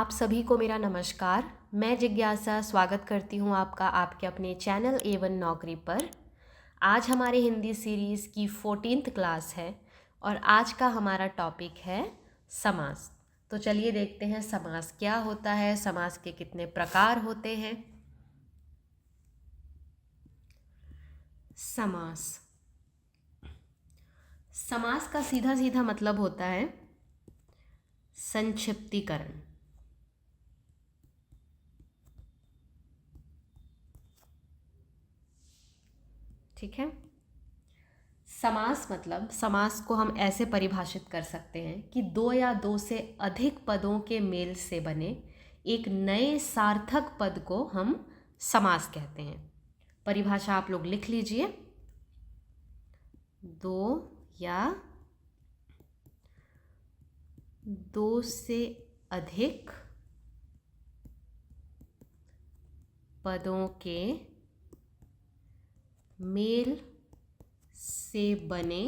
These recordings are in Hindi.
आप सभी को मेरा नमस्कार। मैं जिज्ञासा स्वागत करती हूँ आपका आपके अपने चैनल A1 नौकरी पर। आज हमारे हिंदी सीरीज़ की 14th क्लास है और आज का हमारा टॉपिक है समास। तो चलिए देखते हैं समास क्या होता है, समास के कितने प्रकार होते हैं। समास समास का सीधा सीधा मतलब होता है संक्षिप्तीकरण। ठीक है, समास मतलब समास को हम ऐसे परिभाषित कर सकते हैं कि दो या दो से अधिक पदों के मेल से बने एक नए सार्थक पद को हम समास कहते हैं। परिभाषा आप लोग लिख लीजिए। दो या दो से अधिक पदों के मेल से बने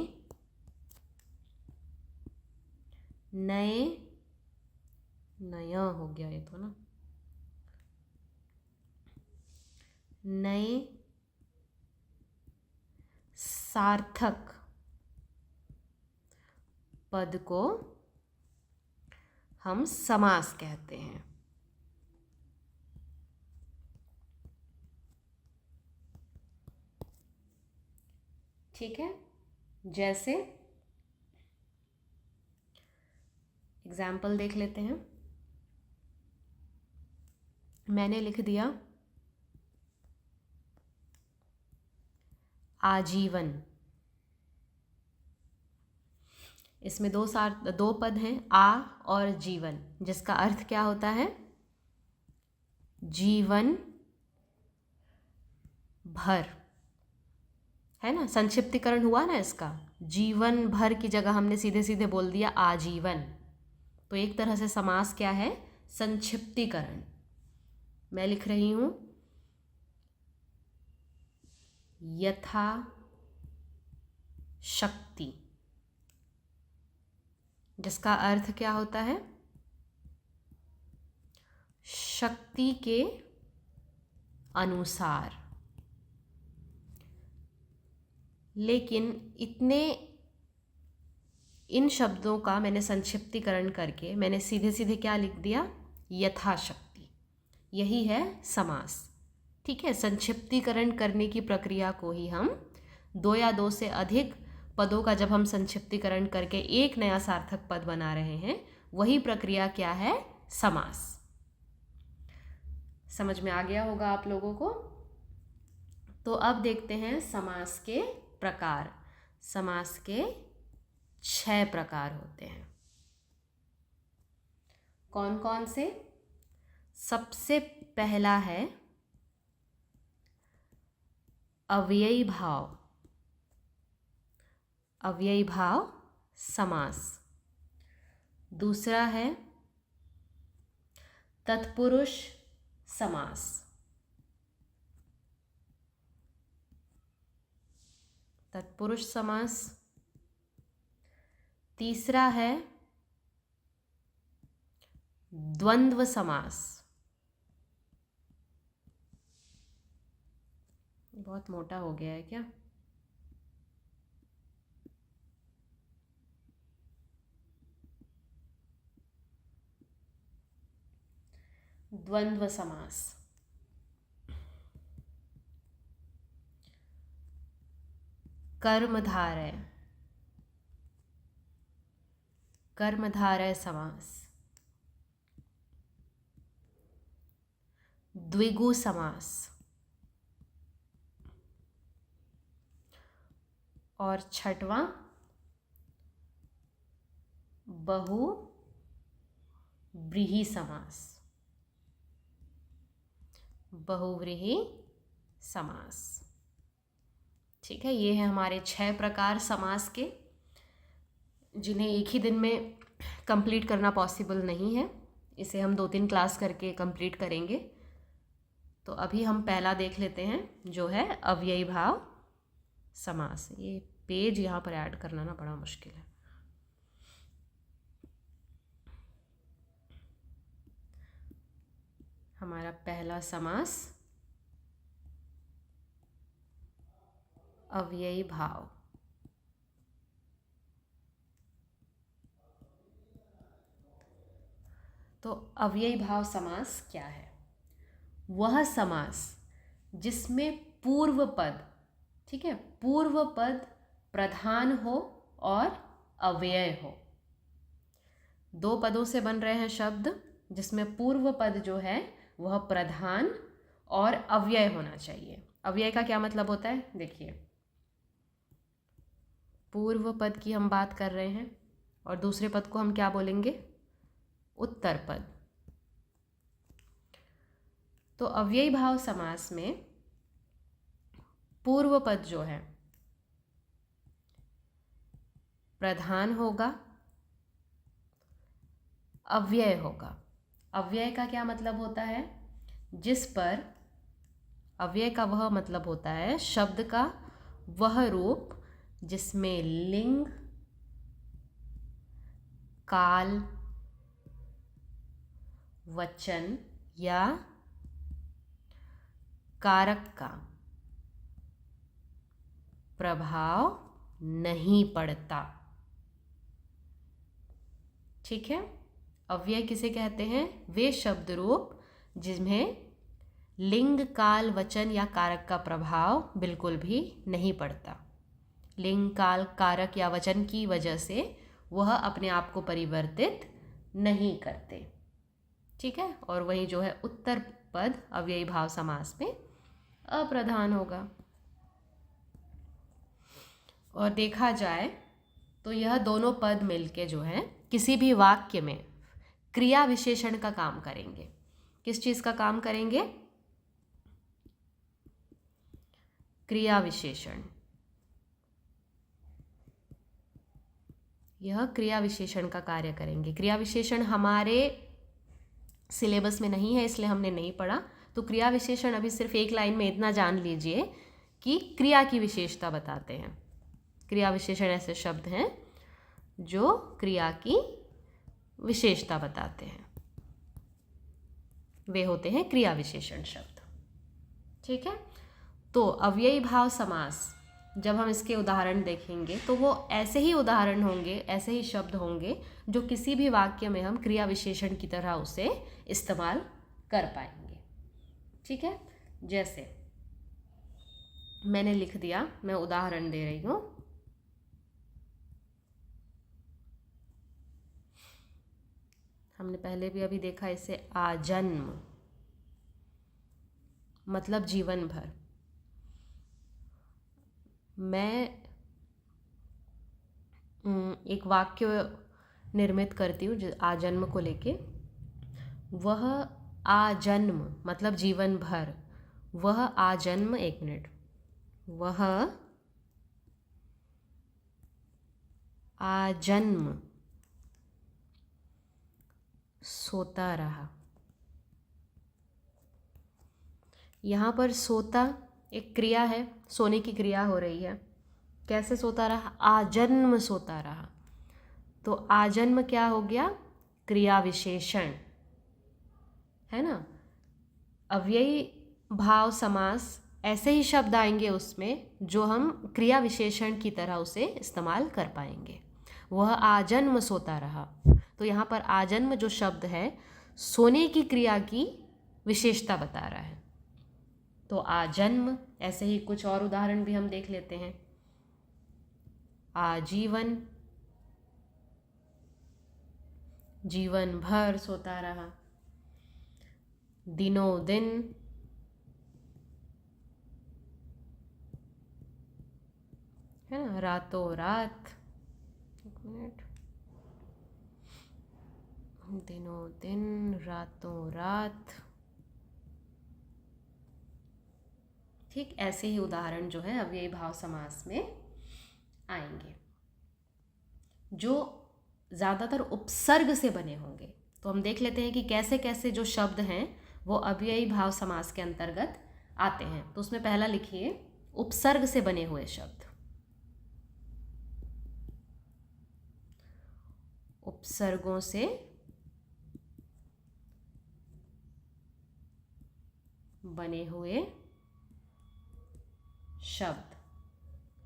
नया हो गया ये तो ना, नए सार्थक पद को हम समास कहते हैं। ठीक है, जैसे एग्जाम्पल देख लेते हैं। मैंने लिख दिया आजीवन। इसमें दो पद हैं, आ और जीवन, जिसका अर्थ क्या होता है? जीवन भर, है ना। संक्षिप्तीकरण हुआ ना इसका, जीवन भर की जगह हमने सीधे सीधे बोल दिया आजीवन। तो एक तरह से समास क्या है? संक्षिप्तीकरण। मैं लिख रही हूं यथा शक्ति, जिसका अर्थ क्या होता है? शक्ति के अनुसार। लेकिन इन शब्दों का मैंने संक्षिप्तीकरण करके मैंने सीधे सीधे क्या लिख दिया? यथाशक्ति। यही है समास। ठीक है, संक्षिप्तीकरण करने की प्रक्रिया को ही हम दो या दो से अधिक पदों का जब हम संक्षिप्तीकरण करके एक नया सार्थक पद बना रहे हैं, वही प्रक्रिया क्या है? समास। समझ में आ गया होगा आप लोगों को। तो अब देखते हैं समास के प्रकार। समास के 6 प्रकार होते हैं। कौन कौन से? सबसे पहला है अव्ययी भाव। अव्ययी भाव समास। दूसरा है तत्पुरुष समास। तत्पुरुष समास। तीसरा है द्वंद्व समास। बहुत मोटा हो गया है क्या? द्वंद्व समास। कर्मधारय। कर्मधारय समास। द्विगु समास। और छठवां बहुव्रीहि समास। बहुव्रीहि समास। ठीक है, ये है हमारे 6 प्रकार समास के, जिन्हें एक ही दिन में कंप्लीट करना पॉसिबल नहीं है। इसे हम 2-3 क्लास करके कंप्लीट करेंगे। तो अभी हम पहला देख लेते हैं, जो है अव्ययी भाव समास। ये पेज यहाँ पर ऐड करना ना बड़ा मुश्किल है। हमारा पहला समास अव्ययी भाव। तो अव्ययी भाव समास क्या है? वह समास जिसमें पूर्व पद, ठीक है, पूर्व पद प्रधान हो और अव्यय हो। दो पदों से बन रहे हैं शब्द, जिसमें पूर्व पद जो है वह प्रधान और अव्यय होना चाहिए। अव्यय का क्या मतलब होता है? देखिए, पूर्व पद की हम बात कर रहे हैं और दूसरे पद को हम क्या बोलेंगे? उत्तर पद। तो अव्ययी भाव समास में पूर्व पद जो है प्रधान होगा, अव्यय होगा। अव्यय का क्या मतलब होता है? जिस पर, अव्यय का वह मतलब होता है शब्द का वह रूप जिसमें लिंग, काल, वचन या कारक का प्रभाव नहीं पड़ता। ठीक है, अव्यय किसे कहते हैं? वे शब्द रूप जिनमें लिंग, काल, वचन या कारक का प्रभाव बिल्कुल भी नहीं पड़ता। लिंग, काल, कारक या वचन की वजह से वह अपने आप को परिवर्तित नहीं करते। ठीक है, और वही जो है उत्तर पद अव्ययी भाव समास में अप्रधान होगा। और देखा जाए तो यह दोनों पद मिलके जो है किसी भी वाक्य में क्रिया विशेषण का काम करेंगे। किस चीज़ का काम करेंगे? क्रिया विशेषण। यह क्रिया विशेषण का कार्य करेंगे। क्रिया विशेषण हमारे सिलेबस में नहीं है, इसलिए हमने नहीं पढ़ा। तो क्रिया विशेषण अभी सिर्फ एक लाइन में इतना जान लीजिए कि क्रिया की विशेषता बताते हैं। क्रिया विशेषण ऐसे शब्द हैं जो क्रिया की विशेषता बताते हैं, वे होते हैं क्रिया विशेषण शब्द। ठीक है, तो अव्ययी भाव समास जब हम इसके उदाहरण देखेंगे तो वो ऐसे ही उदाहरण होंगे, ऐसे ही शब्द होंगे जो किसी भी वाक्य में हम क्रिया विशेषण की तरह उसे इस्तेमाल कर पाएंगे। ठीक है, जैसे मैंने लिख दिया, मैं उदाहरण दे रही हूँ। हमने पहले भी अभी देखा इसे, आजन्म मतलब जीवन भर। मैं एक वाक्य निर्मित करती हूँ आजन्म को लेके। वह आजन्म मतलब जीवन भर। वह आजन्म, एक मिनट, वह आजन्म सोता रहा। यहाँ पर सोता एक क्रिया है, सोने की क्रिया हो रही है। कैसे सोता रहा? आजन्म सोता रहा। तो आजन्म क्या हो गया? क्रिया विशेषण, है ना। अव्ययी भाव समास ऐसे ही शब्द आएंगे उसमें जो हम क्रिया विशेषण की तरह उसे इस्तेमाल कर पाएंगे। वह आजन्म सोता रहा। तो यहाँ पर आजन्म जो शब्द है सोने की क्रिया की विशेषता बता रहा है। तो आजन्म, ऐसे ही कुछ और उदाहरण भी हम देख लेते हैं। आजीवन, जीवन भर सोता रहा। दिनों दिन, है ना, रातों रात। एक मिनट, दिनों दिन, रातों रात। ठीक, ऐसे ही उदाहरण जो है अव्ययी भाव समास में आएंगे जो ज़्यादातर उपसर्ग से बने होंगे। तो हम देख लेते हैं कि कैसे कैसे जो शब्द हैं वो अव्ययी भाव समास के अंतर्गत आते हैं। तो उसमें पहला लिखिए, उपसर्ग से बने हुए शब्द। उपसर्गों से बने हुए शब्द।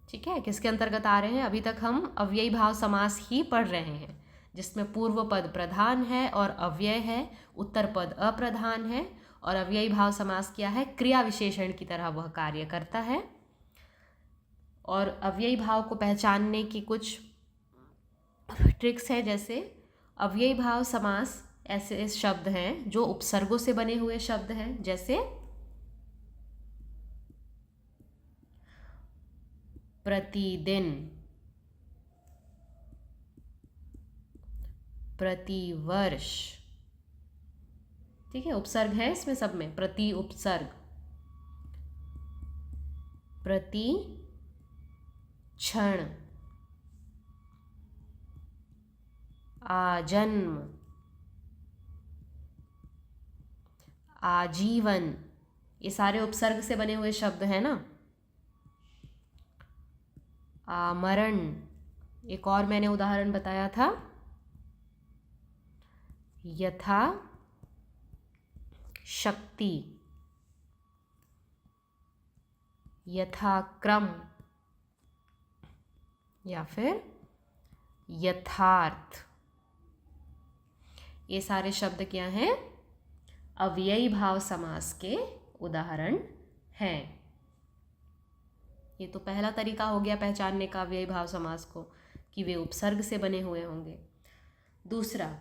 ठीक है, किसके अंतर्गत आ रहे हैं? अभी तक हम अव्ययी भाव समास ही पढ़ रहे हैं, जिसमें पूर्व पद प्रधान है और अव्यय है, उत्तर पद अप्रधान है। और अव्ययी भाव समास क्या है? क्रिया विशेषण की तरह वह कार्य करता है। और अव्ययी भाव को पहचानने की कुछ ट्रिक्स हैं, जैसे अव्ययी भाव समास ऐसे शब्द हैं जो उपसर्गों से बने हुए शब्द हैं, जैसे प्रतिदिन, प्रतिवर्ष। ठीक है, उपसर्ग है इसमें सब में, प्रति उपसर्ग, प्रति क्षण, आजन्म, आजीवन, ये सारे उपसर्ग से बने हुए शब्द हैं ना। आमरण, एक और मैंने उदाहरण बताया था, यथा शक्ति, यथाक्रम, या फिर यथार्थ। ये सारे शब्द क्या हैं? अव्ययी भाव समास के उदाहरण हैं। ये तो पहला तरीका हो गया पहचानने का अव्ययी भाव समास को, कि वे उपसर्ग से बने हुए होंगे। दूसरा,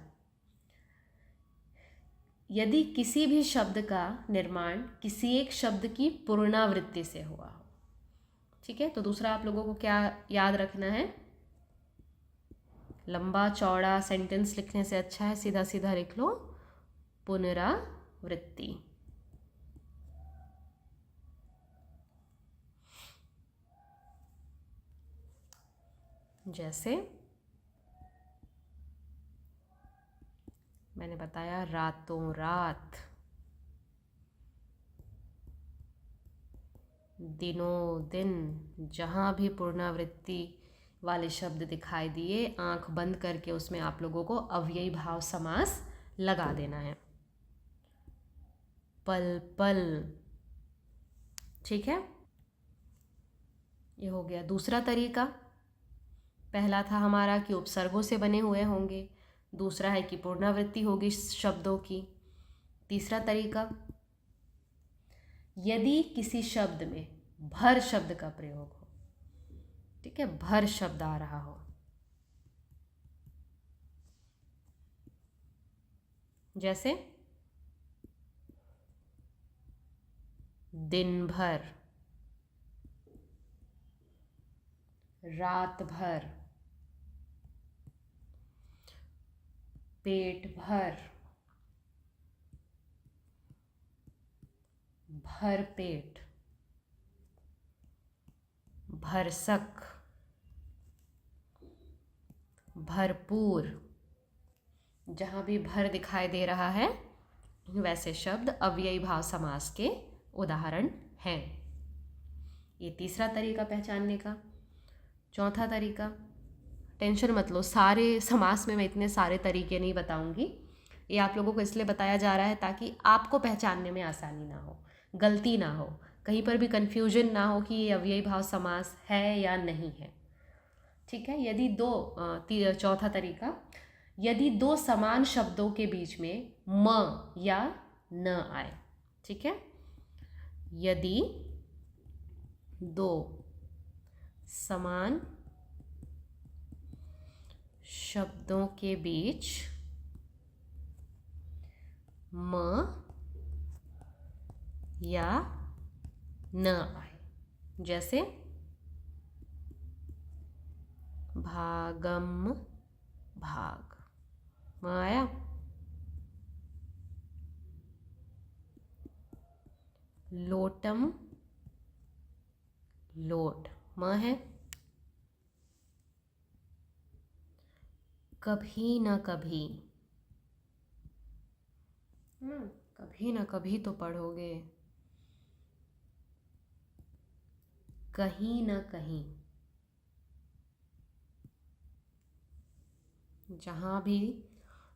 यदि किसी भी शब्द का निर्माण किसी एक शब्द की पुनरावृत्ति से हुआ हो। ठीक है, तो दूसरा आप लोगों को क्या याद रखना है? लंबा चौड़ा सेंटेंस लिखने से अच्छा है सीधा सीधा लिख लो, पुनरावृत्ति। जैसे मैंने बताया, रातों रात, दिनों दिन। जहाँ भी पुनरावृत्ति वाले शब्द दिखाई दिए, आंख बंद करके उसमें आप लोगों को अव्ययी भाव समास लगा देना है। पल पल। ठीक है, ये हो गया दूसरा तरीका। पहला था हमारा कि उपसर्गों से बने हुए होंगे, दूसरा है कि पुनरावृत्ति होगी शब्दों की। तीसरा तरीका, यदि किसी शब्द में भर शब्द का प्रयोग हो। ठीक है, भर शब्द आ रहा हो, जैसे दिन भर, रात भर, पेट भर, भर पेट, भरसक, भरपूर। जहाँ भी भर दिखाई दे रहा है वैसे शब्द अव्ययी भाव समास के उदाहरण हैं। ये तीसरा तरीका पहचानने का। चौथा तरीका, टेंशन मत लो, सारे समास में मैं इतने सारे तरीके नहीं बताऊंगी। ये आप लोगों को इसलिए बताया जा रहा है ताकि आपको पहचानने में आसानी ना हो, गलती ना हो, कहीं पर भी कन्फ्यूजन ना हो कि ये अव्ययी भाव समास है या नहीं है। ठीक है, यदि चौथा तरीका, यदि दो समान शब्दों के बीच में म या न आए। ठीक है, यदि दो समान शब्दों के बीच म या न आए, जैसे भागम भाग, म आया। लोटम लोट, म है। कभी न कभी, कभी न कभी तो पढ़ोगे। कहीं न कहीं, जहाँ भी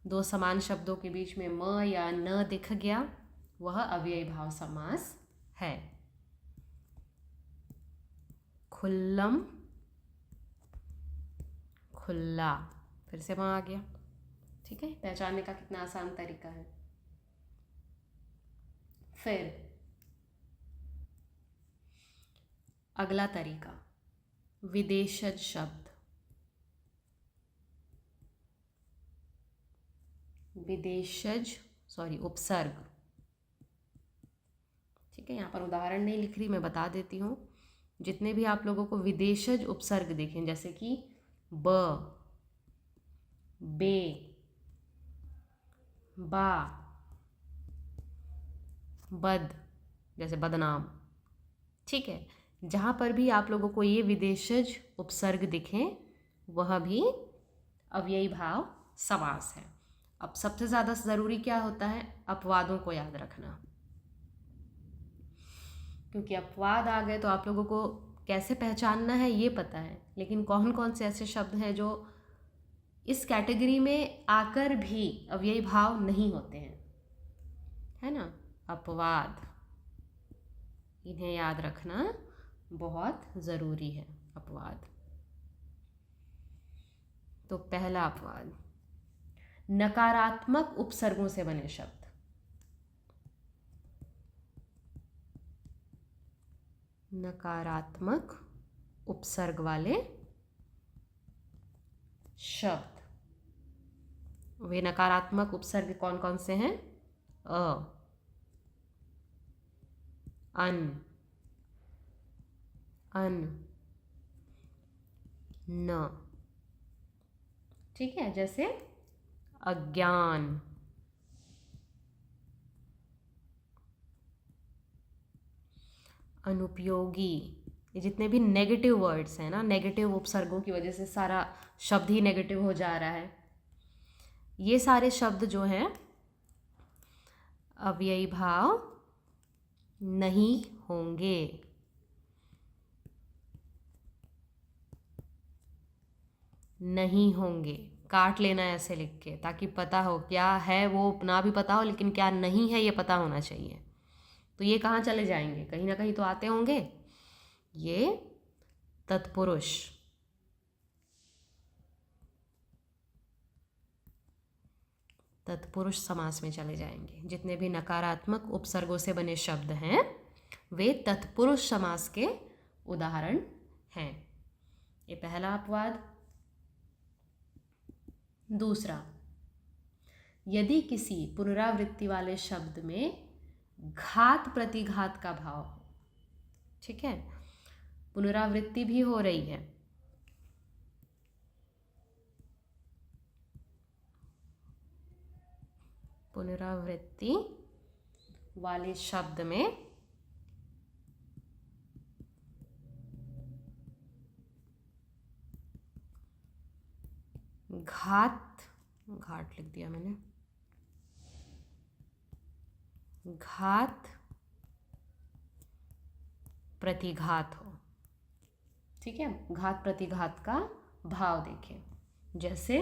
दो समान शब्दों के बीच में म या न दिख गया वह अव्ययी भाव समास है। खुल्लम, खुल्ला, फिर से वहाँ आ गया। ठीक है, पहचानने का कितना आसान तरीका है। फिर अगला तरीका, विदेशज शब्द। विदेशज उपसर्ग। ठीक है, यहाँ पर उदाहरण नहीं लिख रही, मैं बता देती हूँ। जितने भी आप लोगों को विदेशज उपसर्ग दिखें, जैसे कि ब, बे, बा, बद, जैसे बदनाम। ठीक है, जहाँ पर भी आप लोगों को ये विदेशज उपसर्ग दिखें वह भी अव्ययी भाव समास है। अब सबसे ज़्यादा ज़रूरी क्या होता है? अपवादों को याद रखना, क्योंकि अपवाद आ गए तो आप लोगों को कैसे पहचानना है ये पता है, लेकिन कौन कौन से ऐसे शब्द हैं जो इस कैटेगरी में आकर भी अव्ययी भाव नहीं होते हैं, है ना? अपवाद, इन्हें याद रखना बहुत ज़रूरी है। अपवाद, तो पहला अपवाद, नकारात्मक उपसर्गों से बने शब्द। नकारात्मक उपसर्ग वाले शब्द, वे नकारात्मक उपसर्ग कौन कौन से हैं? अ, अन, अन, न। ठीक है, जैसे अज्ञान, अनुपयोगी। ये जितने भी नेगेटिव वर्ड्स हैं ना, नेगेटिव उपसर्गों की वजह से सारा शब्द ही नेगेटिव हो जा रहा है। ये सारे शब्द जो हैं अव्ययी भाव नहीं होंगे। नहीं होंगे, काट लेना है ऐसे लिख के, ताकि पता हो क्या है, वो ना भी पता हो, लेकिन क्या नहीं है ये पता होना चाहिए। तो ये कहाँ चले जाएंगे? कहीं ना कहीं तो आते होंगे। ये तत्पुरुष, तत्पुरुष समास में चले जाएंगे। जितने भी नकारात्मक उपसर्गों से बने शब्द हैं वे तत्पुरुष समास के उदाहरण हैं। ये पहला अपवाद। दूसरा, यदि किसी पुनरावृत्ति वाले शब्द में घात प्रतिघात का भाव हो। ठीक है, पुनरावृत्ति भी हो रही है, पुनरावृत्ति वाले शब्द में घात, घाट लिख दिया मैंने, घात प्रतिघात हो। ठीक है, घात प्रतिघात का भाव देखें, जैसे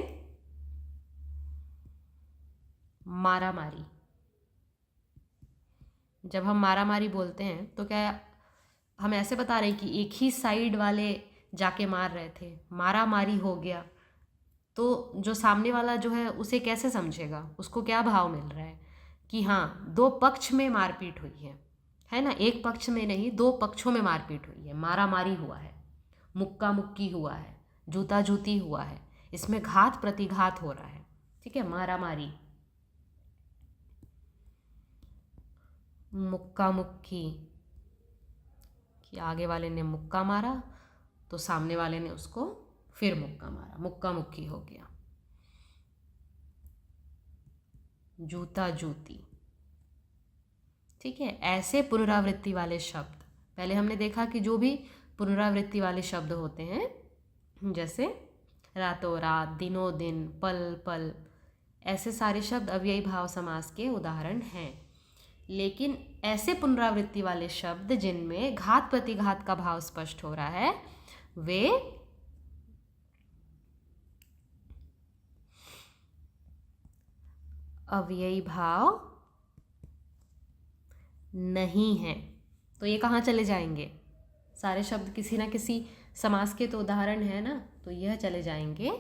मारामारी। जब हम मारामारी बोलते हैं तो क्या हम ऐसे बता रहे हैं कि एक ही साइड वाले जाके मार रहे थे, मारामारी हो गया, तो जो सामने वाला जो है उसे कैसे समझेगा? उसको क्या भाव मिल रहा है कि हाँ, दो पक्ष में मारपीट हुई है ना? एक पक्ष में नहीं, दो पक्षों में मारपीट हुई है, मारामारी हुआ है, मुक्का मुक्की हुआ है, जूता जूती हुआ है, इसमें घात प्रतिघात हो रहा है। ठीक है, मारामारी, मुक्का मुक्की, कि आगे वाले ने मुक्का मारा तो सामने वाले ने उसको फिर मुक्का मारा, मुक्का मुक्की हो गया। जूता जूती। ठीक है, ऐसे पुनरावृत्ति वाले शब्द, पहले हमने देखा कि जो भी पुनरावृत्ति वाले शब्द होते हैं, जैसे रातों रात, दिनों दिन, पल पल, ऐसे सारे शब्द अव्ययी भाव समास के उदाहरण हैं। लेकिन ऐसे पुनरावृत्ति वाले शब्द जिनमें घात प्रतिघात का भाव स्पष्ट हो रहा है वे अव्ययी भाव नहीं हैं, तो ये कहाँ चले जाएंगे? सारे शब्द किसी ना किसी समास के तो उदाहरण है ना, तो यह चले जाएंगे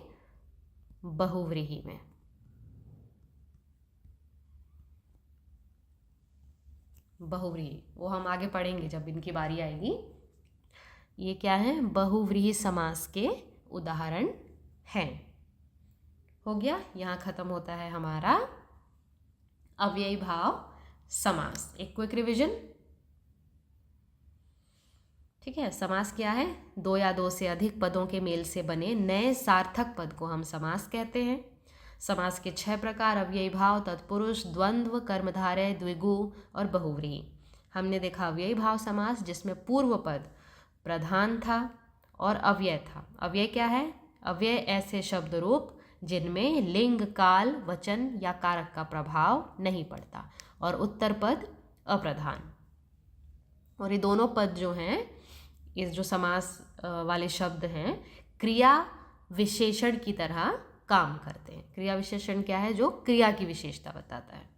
बहुव्रीहि में। बहुव्रीहि वो हम आगे पढ़ेंगे जब इनकी बारी आएगी। ये क्या है? बहुव्रीहि समास के उदाहरण हैं। हो गया, यहाँ खत्म होता है हमारा अव्ययी भाव समास। एक क्विक रिवीजन, ठीक है। समास क्या है? दो या दो से अधिक पदों के मेल से बने नए सार्थक पद को हम समास कहते हैं। समास के 6 प्रकार: अव्ययी भाव, तत्पुरुष, द्वंद्व, कर्मधारय, द्विगु और बहुव्रीहि। हमने देखा अव्ययी भाव समास जिसमें पूर्व पद प्रधान था और अव्यय था। अव्यय क्या है? अव्यय ऐसे शब्द रूप जिनमें लिंग, काल, वचन या कारक का प्रभाव नहीं पड़ता, और उत्तर पद अप्रधान। और ये दोनों पद जो हैं, ये जो समास वाले शब्द हैं, क्रिया विशेषण की तरह काम करते हैं। क्रिया विशेषण क्या है? जो क्रिया की विशेषता बताता है।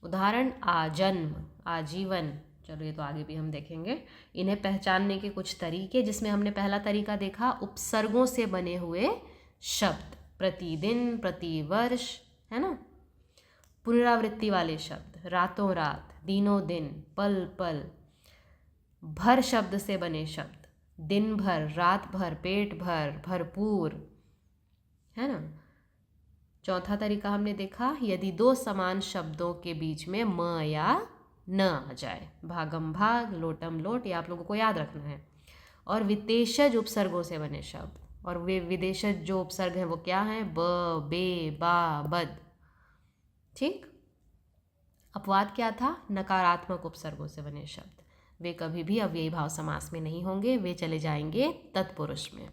उदाहरण: आजन्म, आजीवन। चलो ये तो आगे भी हम देखेंगे। इन्हें पहचानने के कुछ तरीके, जिसमें हमने पहला तरीका देखा उपसर्गों से बने हुए शब्द, प्रतिदिन, प्रतिवर्ष, है ना। पुनरावृत्ति वाले शब्द, रातों रात, दिनों दिन, पल पल। भर शब्द से बने शब्द, दिन भर, रात भर, पेट भर, भरपूर, है ना। चौथा तरीका हमने देखा यदि दो समान शब्दों के बीच में म या न आ जाए, भागम भाग, लोटम लोट, ये आप लोगों को याद रखना है। और विदेशज उपसर्गों से बने शब्द, और वे विदेशज जो उपसर्ग हैं वो क्या हैं? ब, बे, बा, बद, ठीक। अपवाद क्या था? नकारात्मक उपसर्गों से बने शब्द, वे कभी भी अव्ययी भाव समास में नहीं होंगे, वे चले जाएंगे तत्पुरुष में।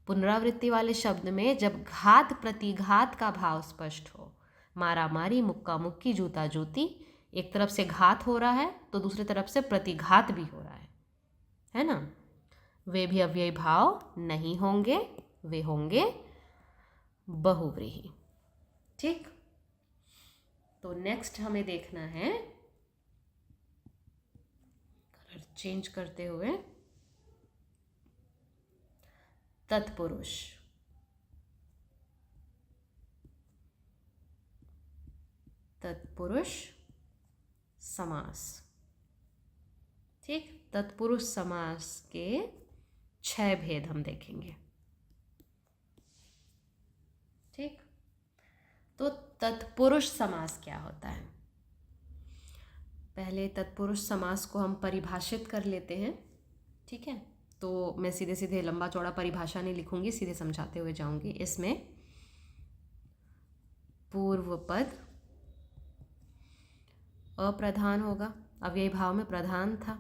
पुनरावृत्ति वाले शब्द में जब घात प्रतिघात का भाव स्पष्ट हो, मारा मारी, मुक्का मुक्की, जूता जूती, एक तरफ से घात हो रहा है तो दूसरी तरफ से प्रतिघात भी हो रहा है ना, वे भी अव्ययी भाव नहीं होंगे, वे होंगे बहुव्रीहि, ठीक। तो नेक्स्ट हमें देखना है, कलर चेंज करते हुए, तत्पुरुष। तत्पुरुष समास, ठीक। तत्पुरुष समास के 6 भेद हम देखेंगे, ठीक। तो तत्पुरुष समास क्या होता है? पहले तत्पुरुष समास को हम परिभाषित कर लेते हैं, ठीक है। तो मैं सीधे सीधे लंबा चौड़ा परिभाषा नहीं लिखूंगी, सीधे समझाते हुए जाऊंगी। इसमें पूर्व पद अप्रधान होगा, अव्ययी भाव में प्रधान था,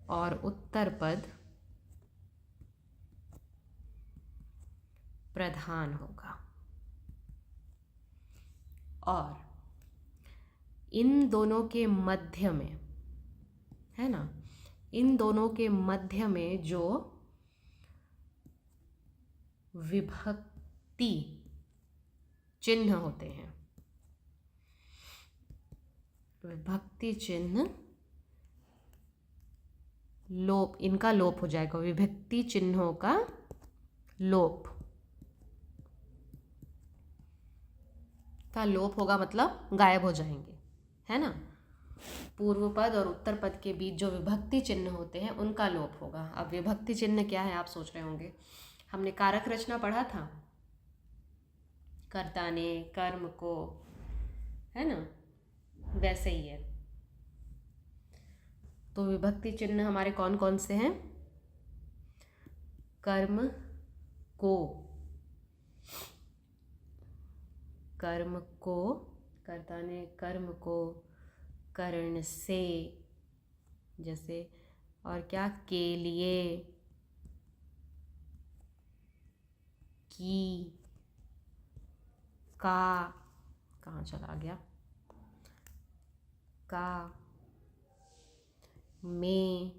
और उत्तर पद प्रधान होगा, और इन दोनों के मध्य में, है ना, इन दोनों के मध्य में जो विभक्ति चिन्ह होते हैं, विभक्ति चिन्ह लोप, इनका लोप हो जाएगा। विभक्ति चिन्हों का लोप, का लोप होगा मतलब गायब हो जाएंगे, है ना। पूर्व पद और उत्तर पद के बीच जो विभक्ति चिन्ह होते हैं उनका लोप होगा। अब विभक्ति चिन्ह क्या है आप सोच रहे होंगे, हमने कारक रचना पढ़ा था, कर्ता ने, कर्म को, है ना, वैसे ही है। तो विभक्ति चिन्ह हमारे कौन कौन से हैं? कर्म को, कर्म को, कर्ता ने कर्म को, कर्ण से, जैसे, और क्या, के लिए, की, का, कहाँ चला गया, का, में,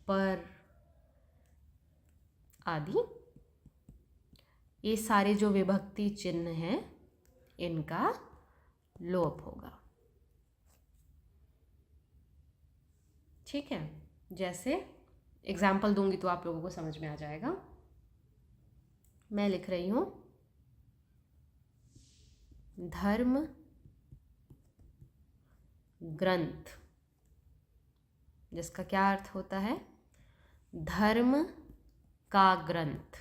पर आदि। ये सारे जो विभक्ति चिन्ह हैं इनका लोप होगा। ठीक है, जैसे एग्जाम्पल दूंगी तो आप लोगों को समझ में आ जाएगा। मैं लिख रही हूँ धर्म ग्रंथ, जिसका क्या अर्थ होता है? धर्म का ग्रंथ।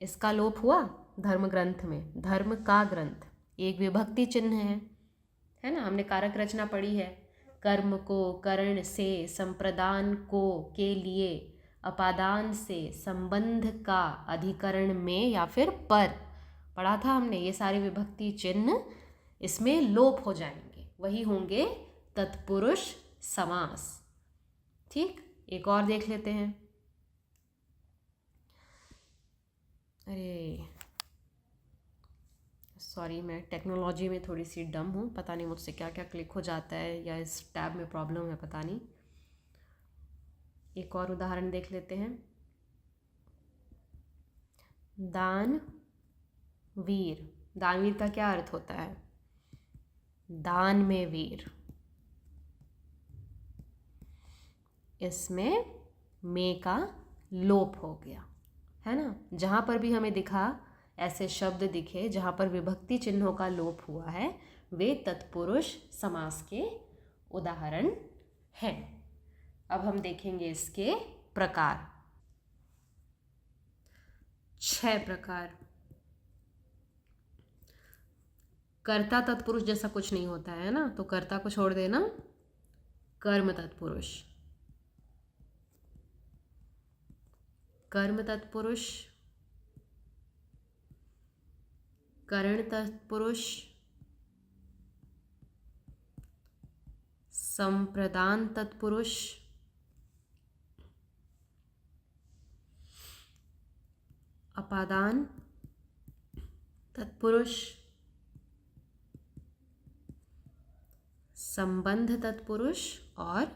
इसका लोप हुआ धर्म ग्रंथ में, धर्म का ग्रंथ एक विभक्ति चिन्ह है ना। हमने कारक रचना पढ़ी है, कर्म को, करण से, संप्रदान को, के लिए, अपादान से, संबंध का, अधिकरण में या फिर पर पढ़ा था हमने। ये सारे विभक्ति चिन्ह इसमें लोप हो जाएंगे, वही होंगे तत्पुरुष समास। ठीक, एक और देख लेते हैं। अरे सॉरी, मैं टेक्नोलॉजी में थोड़ी सी डम हूँ, पता नहीं मुझसे क्या क्या क्लिक हो जाता है या इस टैब में प्रॉब्लम है, पता नहीं। एक और उदाहरण देख लेते हैं। दान वीर, दानवीर का क्या अर्थ होता है? दान में वीर। इसमें में का लोप हो गया है ना। जहाँ पर भी हमें दिखा, ऐसे शब्द दिखे जहाँ पर विभक्ति चिन्हों का लोप हुआ है, वे तत्पुरुष समास के उदाहरण हैं। अब हम देखेंगे इसके प्रकार। 6 प्रकार। कर्ता तत्पुरुष जैसा कुछ नहीं होता है ना, तो कर्ता को छोड़ देना, कर्म तत्पुरुष, कर्म तत्पुरुष, करण तत्पुरुष, संप्रदान तत्पुरुष, अपादान तत्पुरुष, संबंध तत्पुरुष और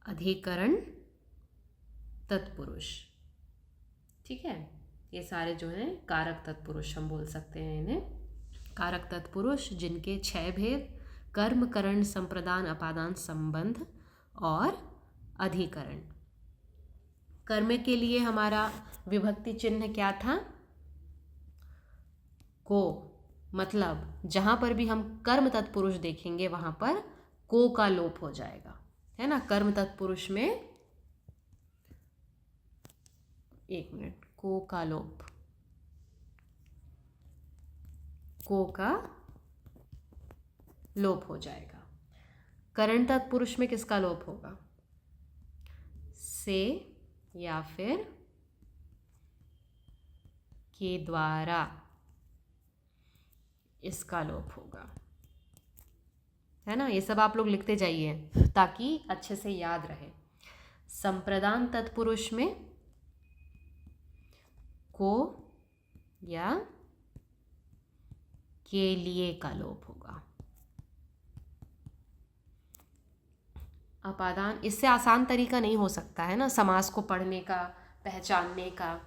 अधिकरण तत्पुरुष। ठीक है, ये सारे जो हैं कारक तत्पुरुष हम बोल सकते हैं इन्हें। कारक तत्पुरुष जिनके 6 भेद, कर्म, करण, संप्रदान, अपादान, संबंध और अधिकरण। कर्म के लिए हमारा विभक्ति चिन्ह क्या था? को, मतलब जहाँ पर भी हम कर्म तत्पुरुष देखेंगे वहाँ पर को का लोप हो जाएगा, है ना। कर्म तत्पुरुष में, एक मिनट, को का लोप, को का लोप हो जाएगा। करण तत्पुरुष में किसका लोप होगा? से या फिर के द्वारा, इसका लोप होगा, है ना। ये सब आप लोग लिखते जाइए ताकि अच्छे से याद रहे। संप्रदान तत्पुरुष में को या के लिए का लोप होगा। अपादान, इससे आसान तरीका नहीं हो सकता है ना समास को पढ़ने का, पहचानने का,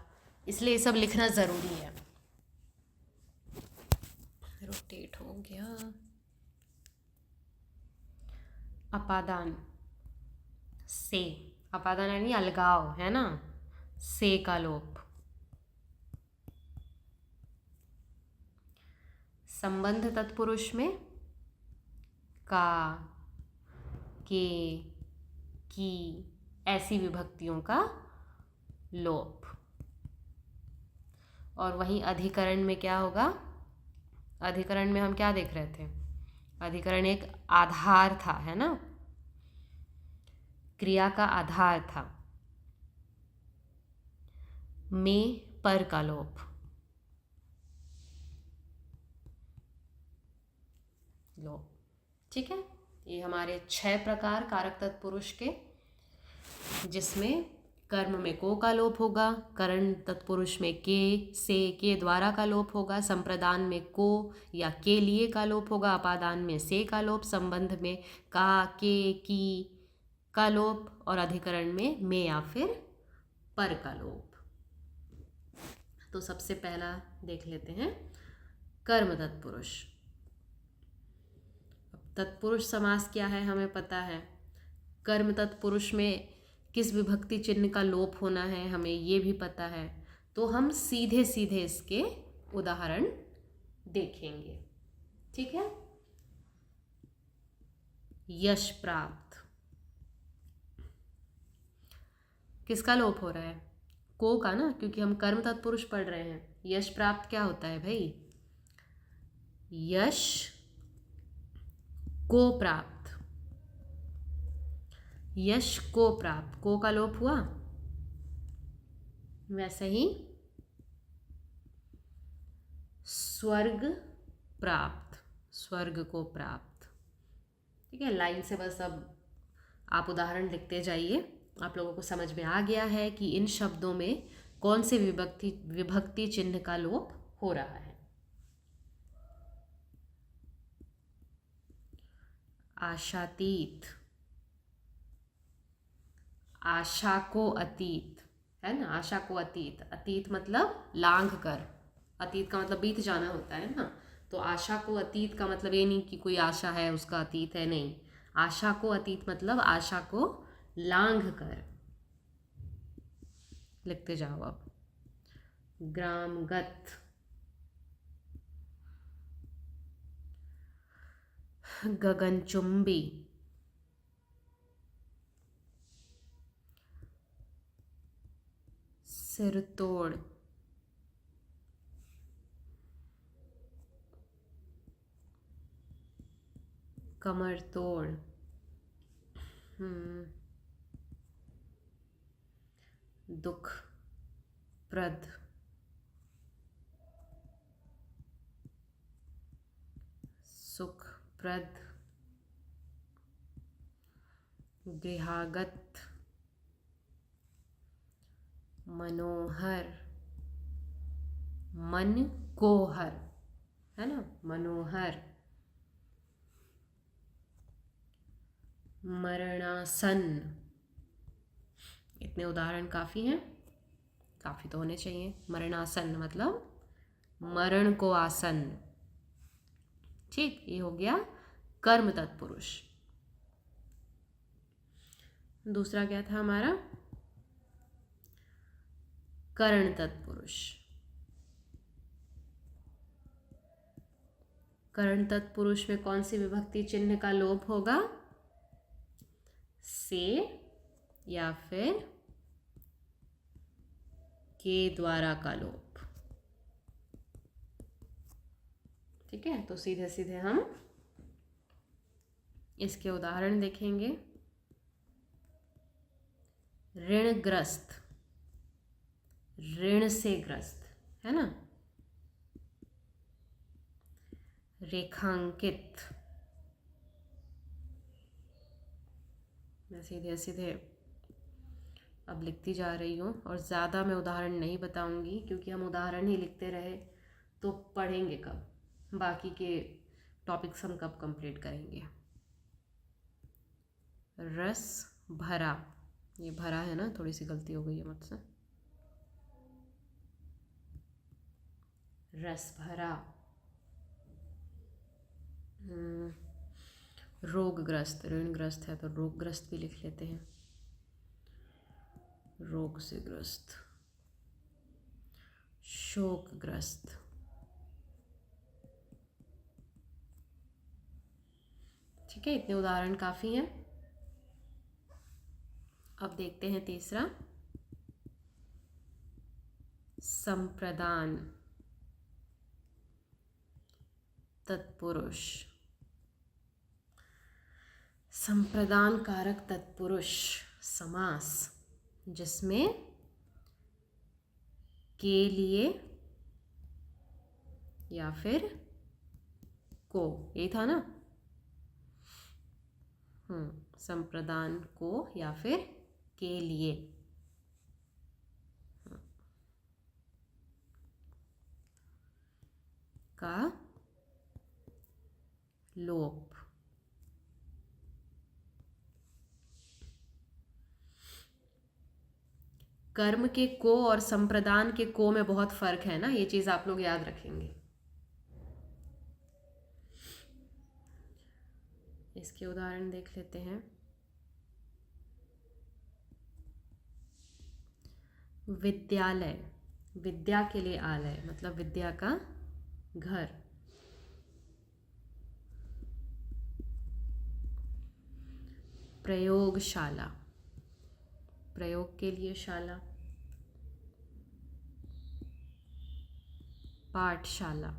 इसलिए ये सब लिखना ज़रूरी है। रोटेट हो गया। अपादान से, अपादान यानी अलगाव, है ना, से का लोप। संबंध तत्पुरुष में का, के, की, ऐसी विभक्तियों का लोप। और वहीं अधिकरण में क्या होगा? अधिकरण में हम क्या देख रहे थे? अधिकरण एक आधार था, है ना, क्रिया का आधार था। में पर का लोप, लोप। ठीक है, ये हमारे 6 प्रकार कारक तत्पुरुष के, जिसमें कर्म में को का लोप होगा, करण तत्पुरुष में के, से, के द्वारा का लोप होगा, संप्रदान में को या के लिए का लोप होगा, अपादान में से का लोप, संबंध में का, के, की का लोप और अधिकरण में या फिर पर का लोप। तो सबसे पहला देख लेते हैं कर्म तत्पुरुष। तत्पुरुष समास क्या है हमें पता है। कर्म तत्पुरुष में किस विभक्ति चिन्ह का लोप होना है हमें ये भी पता है। तो हम सीधे सीधे इसके उदाहरण देखेंगे, ठीक है। यश प्राप्त, किसका लोप हो रहा है? को का ना, क्योंकि हम कर्म तत्पुरुष पढ़ रहे हैं। यश प्राप्त क्या होता है भाई? यश को प्राप्त, यश को प्राप्त, को का लोप हुआ। वैसे ही स्वर्ग प्राप्त, स्वर्ग को प्राप्त, ठीक है। लाइन से बस अब आप उदाहरण लिखते जाइए। आप लोगों को समझ में आ गया है कि इन शब्दों में कौन से विभक्ति चिन्ह का लोप हो रहा है। आशातीत, आशा को अतीत, है ना। आशा को अतीत, अतीत मतलब लांघ कर, अतीत का मतलब बीत जाना होता है ना। तो आशा को अतीत का मतलब ये नहीं कि कोई आशा है उसका अतीत है, नहीं। आशा को अतीत मतलब आशा को लांघ कर। लिखते जाओ अब। ग्रामगत, गगनचुंबी, सिरतोड़, कमर तोड़, दुख प्रद, सुखप्रद, गृहागत, मनोहर, मन को हर, है ना, मनोहर, मरणासन्न। इतने उदाहरण काफ़ी हैं, काफ़ी तो होने चाहिए। मरणासन्न मतलब मरण को आसन्न, ठीक। ये हो गया कर्म तत्पुरुष। दूसरा क्या था हमारा? कर्ण तत्पुरुष। कर्ण तत्पुरुष में कौन सी विभक्ति चिन्ह का लोप होगा? से या फिर के द्वारा का लोप, ठीक है। तो सीधे सीधे हम इसके उदाहरण देखेंगे। ऋणग्रस्त, ऋण से ग्रस्त, है ना। रेखांकित, मैं सीधे सीधे अब लिखती जा रही हूँ और ज़्यादा मैं उदाहरण नहीं बताऊंगी, क्योंकि हम उदाहरण ही लिखते रहे तो पढ़ेंगे कब, बाकी के टॉपिक्स हम कब कंप्लीट करेंगे। रस भरा, ये भरा है ना, थोड़ी सी गलती हो गई है मुझसे। रस भरा। रोगग्रस्त, ऋणग्रस्त है तो रोगग्रस्त भी लिख लेते हैं। रोग से ग्रस्त। शोकग्रस्त, ठीक है। इतने उदाहरण काफ़ी हैं। अब देखते हैं तीसरा, संप्रदान तत्पुरुष। संप्रदान कारक तत्पुरुष समास, जिसमें के लिए या फिर को, यही था ना। संप्रदान को या फिर के लिए। का लोप। कर्म के को और संप्रदान के को में बहुत फर्क है ना, ये चीज आप लोग याद रखेंगे। इसके उदाहरण देख लेते हैं। विद्यालय, विद्या के लिए आलय, मतलब विद्या का घर। प्रयोगशाला, प्रयोग के लिए शाला। पाठशाला,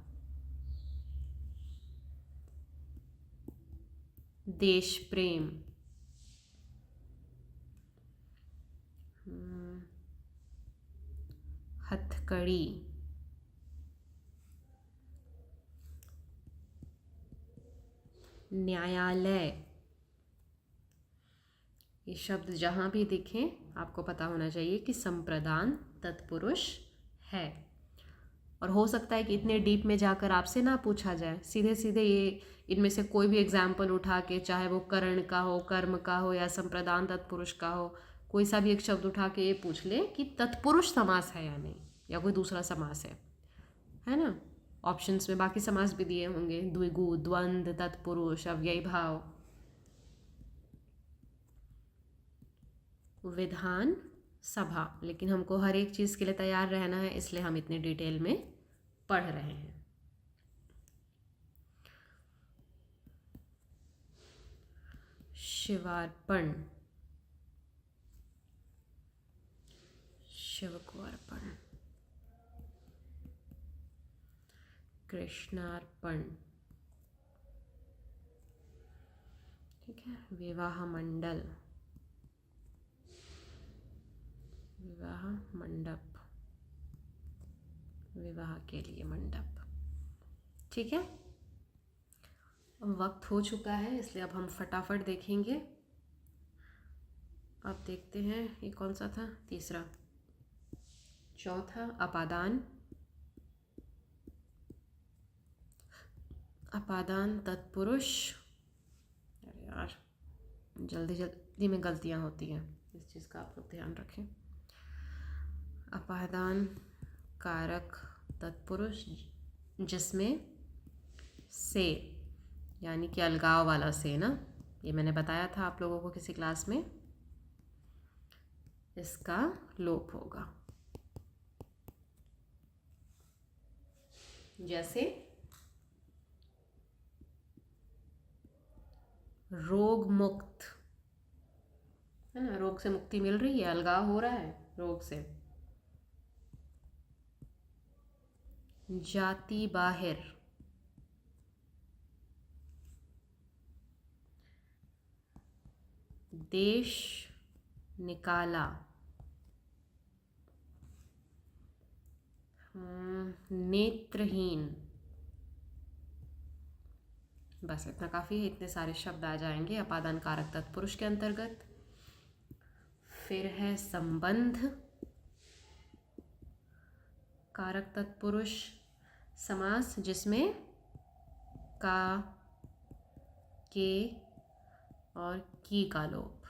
देश प्रेम, हथकड़ी, न्यायालय। ये शब्द जहाँ भी दिखें आपको पता होना चाहिए कि संप्रदान तत्पुरुष है। और हो सकता है कि इतने डीप में जाकर आपसे ना पूछा जाए, सीधे सीधे ये इनमें से कोई भी एग्जाम्पल उठा के, चाहे वो करण का हो, कर्म का हो, या संप्रदान तत्पुरुष का हो, कोई सा भी एक शब्द उठा के ये पूछ ले कि तत्पुरुष समास है या नहीं, या कोई दूसरा समास है ना। ऑप्शंस में बाकी समास भी दिए होंगे, द्विगु, द्वंद्व, तत्पुरुष, अव्ययी भाव। विधान सभा, लेकिन हमको हर एक चीज़ के लिए तैयार रहना है, इसलिए हम इतने डिटेल में पढ़ रहे हैं। शिवार्पण, शिव को अर्पण। कृष्णार्पण, ठीक है। विवाह मंडल, विवाह मंडप, विवाह के लिए मंडप, ठीक है। अब वक्त हो चुका है, इसलिए अब हम फटाफट देखेंगे। अब देखते हैं ये कौन सा था, तीसरा। चौथा अपादान, अपादान तत्पुरुष। अरे यार, जल्दी जल्दी में गलतियाँ होती हैं, इस चीज़ का आप लोग ध्यान रखें। अपादान कारक तत्पुरुष, जिसमें से, यानी कि अलगाव वाला से ना, ये मैंने बताया था आप लोगों को किसी क्लास में, इसका लोप होगा। जैसे रोग मुक्त, है ना, रोग से मुक्ति मिल रही है, अलगाव हो रहा है रोग से। जाति बाहिर, देश निकाला, नेत्रहीन। बस इतना काफ़ी है, इतने सारे शब्द आ जाएंगे अपादान कारक तत्पुरुष के अंतर्गत। फिर है संबंध कारक तत्पुरुष समास, जिसमें का, के और की का लोप।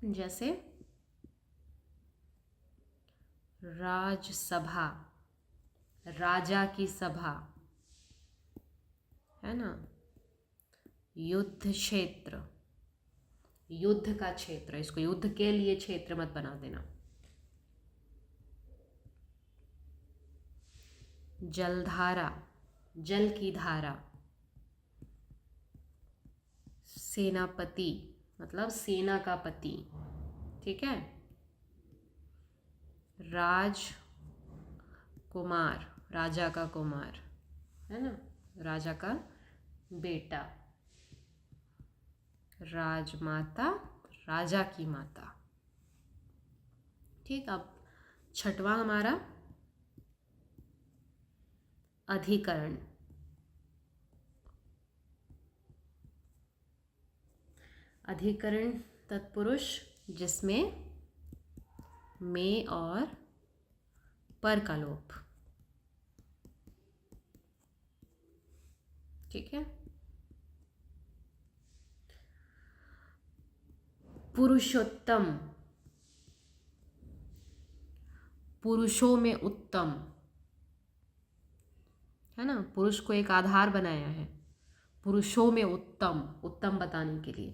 जैसे राजसभा, राजा की सभा, है ना। युद्ध क्षेत्र, युद्ध का क्षेत्र, इसको युद्ध के लिए क्षेत्र मत बना देना। जलधारा, जल की धारा। सेनापति, मतलब सेना का पति, ठीक है। राजकुमार, राजा का कुमार, है ना, राजा का बेटा। राजमाता, राजा की माता, ठीक। अब छठवां हमारा अधिकरण, अधिकरण तत्पुरुष, जिसमें में और पर का लोप, ठीक है। पुरुषोत्तम, पुरुषों में उत्तम, है ना, पुरुष को एक आधार बनाया है पुरुषों में उत्तम, उत्तम बताने के लिए।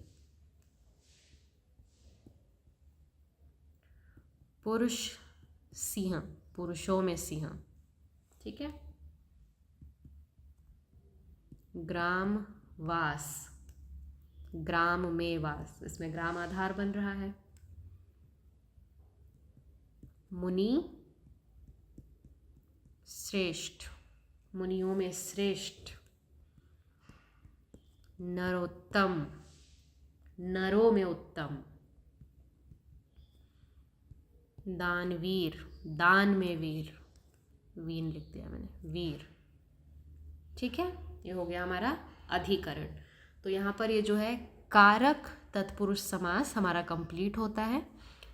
पुरुष सिंह, पुरुषों में सिंह, ठीक है। ग्राम वास, ग्राम में वास, इसमें ग्राम आधार बन रहा है। मुनि श्रेष्ठ, मुनियों में श्रेष्ठ। नरोत्तम, नरों में उत्तम। दानवीर, दान में वीर, वीन लिख दिया मैंने, वीर, ठीक है। ये हो गया हमारा अधिकरण। तो यहाँ पर ये जो है कारक तत्पुरुष समास हमारा कंप्लीट होता है,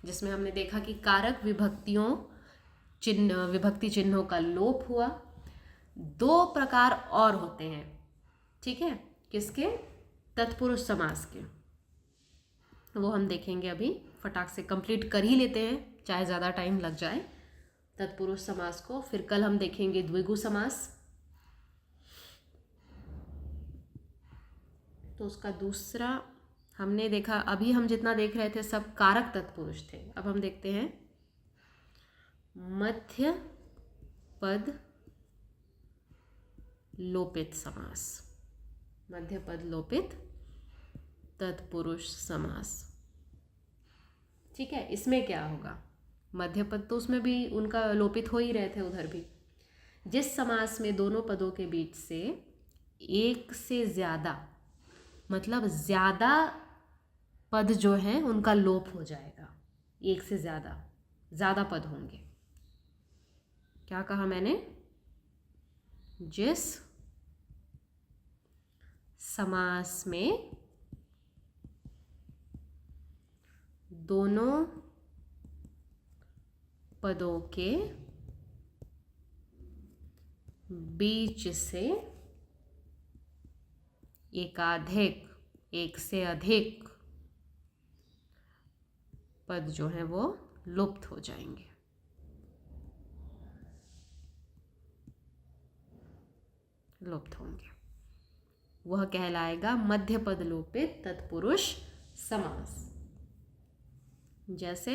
जिसमें हमने देखा कि कारक विभक्तियों चिन्ह, विभक्ति चिन्हों का लोप हुआ। दो प्रकार और होते हैं, ठीक है, किसके? तत्पुरुष समास के। वो हम देखेंगे अभी, फटाक से कंप्लीट कर ही लेते हैं, चाहे ज़्यादा टाइम लग जाए तत्पुरुष समास को। फिर कल हम देखेंगे द्विगु समास। तो उसका दूसरा हमने देखा, अभी हम जितना देख रहे थे सब कारक तत्पुरुष थे। अब हम देखते हैं मध्य पद लोपित समास, मध्य पद लोपित तत्पुरुष समास, ठीक है। इसमें क्या होगा? मध्य पद तो उसमें भी उनका लोपित हो ही रहे थे उधर भी। जिस समास में दोनों पदों के बीच से एक से ज़्यादा, मतलब ज़्यादा पद जो हैं उनका लोप हो जाएगा। एक से ज़्यादा पद होंगे। क्या कहा मैंने? जिस समास में दोनों पदों के बीच से एकाधिक, एक से अधिक पद जो हैं वो लुप्त हो जाएंगे। लुप्त होंगे, वह कहलाएगा मध्य पद लोपित तत्पुरुष समास। जैसे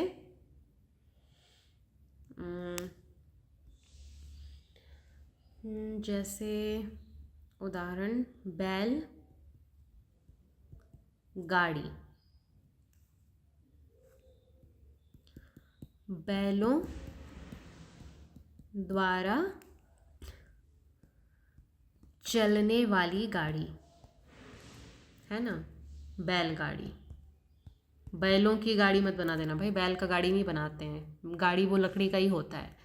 उदाहरण, बैल गाड़ी, बैलों द्वारा चलने वाली गाड़ी, है ना, बैलगाड़ी। बैलों की गाड़ी मत बना देना भाई, बैल का गाड़ी नहीं बनाते हैं, गाड़ी वो लकड़ी का ही होता है,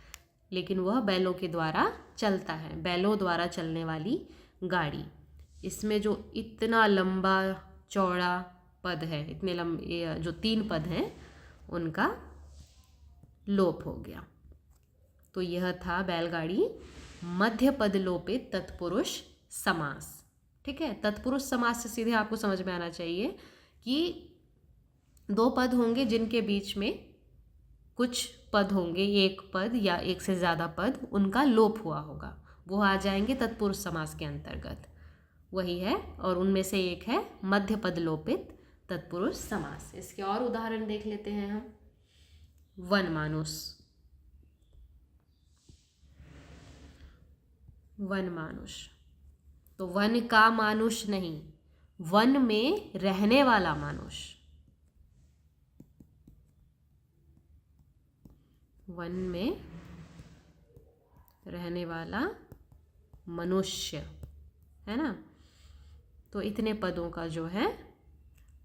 लेकिन वह बैलों के द्वारा चलता है, बैलों द्वारा चलने वाली गाड़ी। इसमें जो इतना लंबा चौड़ा पद है, इतने लंबे जो 3 पद हैं उनका लोप हो गया। तो यह था बैलगाड़ी मध्य पद लोपित तत्पुरुष समास, ठीक है। तत्पुरुष समास से सीधे आपको समझ में आना चाहिए कि 2 पद होंगे जिनके बीच में कुछ पद होंगे, एक पद या एक से ज़्यादा पद, उनका लोप हुआ होगा, वो आ जाएंगे तत्पुरुष समास के अंतर्गत, वही है। और उनमें से एक है मध्य पद लोपित तत्पुरुष समास। इसके और उदाहरण देख लेते हैं हम। वनमानुष, वनमानुष, तो वन का मानुष नहीं, वन में रहने वाला मानुष, वन में रहने वाला मनुष्य, है ना। तो इतने पदों का जो है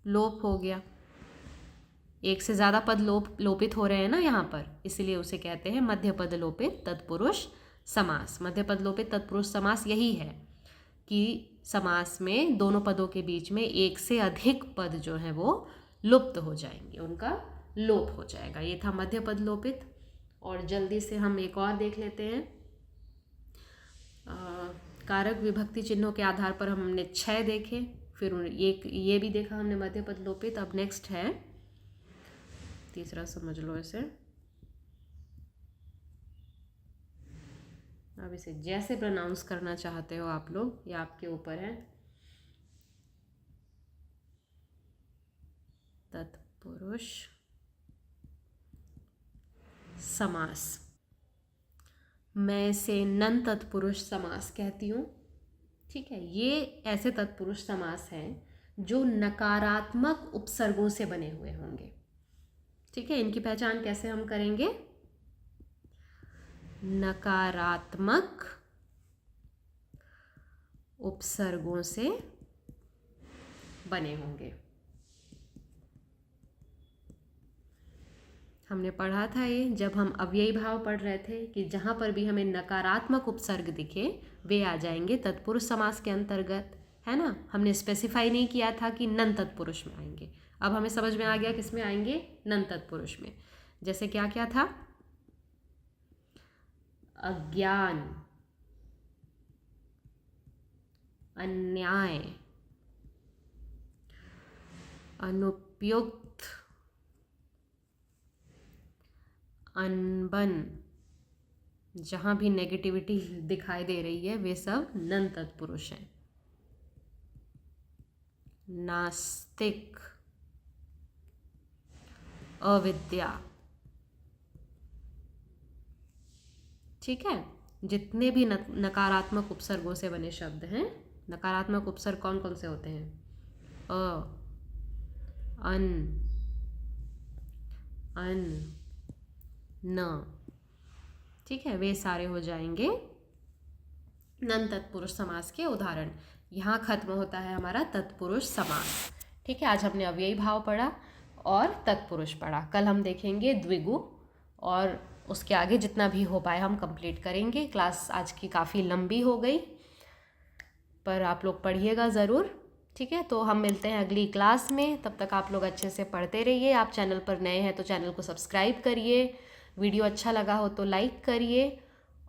लोप हो गया। एक से ज़्यादा पद लोपित हो रहे हैं ना यहाँ पर, इसलिए उसे कहते हैं मध्य पद लोपित तत्पुरुष समास। मध्य पद लोपित तत्पुरुष समास यही है कि समास में दोनों पदों के बीच में एक से अधिक पद जो हैं वो लुप्त हो जाएंगे, उनका लोप हो जाएगा। ये था मध्य पद लोपित। और जल्दी से हम एक और देख लेते हैं। कारक विभक्ति चिन्हों के आधार पर हमने 6 देखे, फिर एक ये भी देखा हमने मध्य पद लोपित। अब नेक्स्ट है तीसरा समझ लो इसे। अब इसे जैसे प्रोनाउंस करना चाहते हो आप लोग, ये आपके ऊपर है। तत्पुरुष समास। मैं इसे नन तत्पुरुष समास कहती हूँ। ठीक है, ये ऐसे तत्पुरुष समास हैं जो नकारात्मक उपसर्गों से बने हुए होंगे। ठीक है, इनकी पहचान कैसे हम करेंगे? नकारात्मक उपसर्गों से बने होंगे। हमने पढ़ा था ये जब हम अव्ययी भाव पढ़ रहे थे कि जहाँ पर भी हमें नकारात्मक उपसर्ग दिखे वे आ जाएंगे तत्पुरुष समास के अंतर्गत, है ना। हमने स्पेसिफाई नहीं किया था कि नन तत्पुरुष में आएंगे। अब हमें समझ में आ गया किस में आएंगे, नन तत्पुरुष में। जैसे क्या क्या था? अज्ञान, अन्याय, अनुपयुक्त, अनबन, जहाँ भी नेगेटिविटी दिखाई दे रही है वे सब नन तत्पुरुष हैं। नास्तिक, अविद्या। ठीक है, जितने भी नकारात्मक उपसर्गों से बने शब्द हैं, नकारात्मक उपसर्ग कौन कौन से होते हैं? अ, अन, अन, न। ठीक है, वे सारे हो जाएंगे नन तत्पुरुष समास के उदाहरण। यहाँ खत्म होता है हमारा तत्पुरुष समास। ठीक है, आज हमने अव्ययी भाव पढ़ा और तत्पुरुष पढ़ा। कल हम देखेंगे द्विगु और उसके आगे जितना भी हो पाए हम कंप्लीट करेंगे। क्लास आज की काफ़ी लंबी हो गई, पर आप लोग पढ़िएगा ज़रूर। ठीक है, तो हम मिलते हैं अगली क्लास में। तब तक आप लोग अच्छे से पढ़ते रहिए। आप चैनल पर नए हैं तो चैनल को सब्सक्राइब करिए। वीडियो अच्छा लगा हो तो लाइक करिए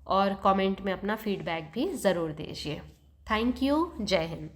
और कमेंट में अपना फीडबैक भी ज़रूर दीजिए। Thank you. जय हिंद।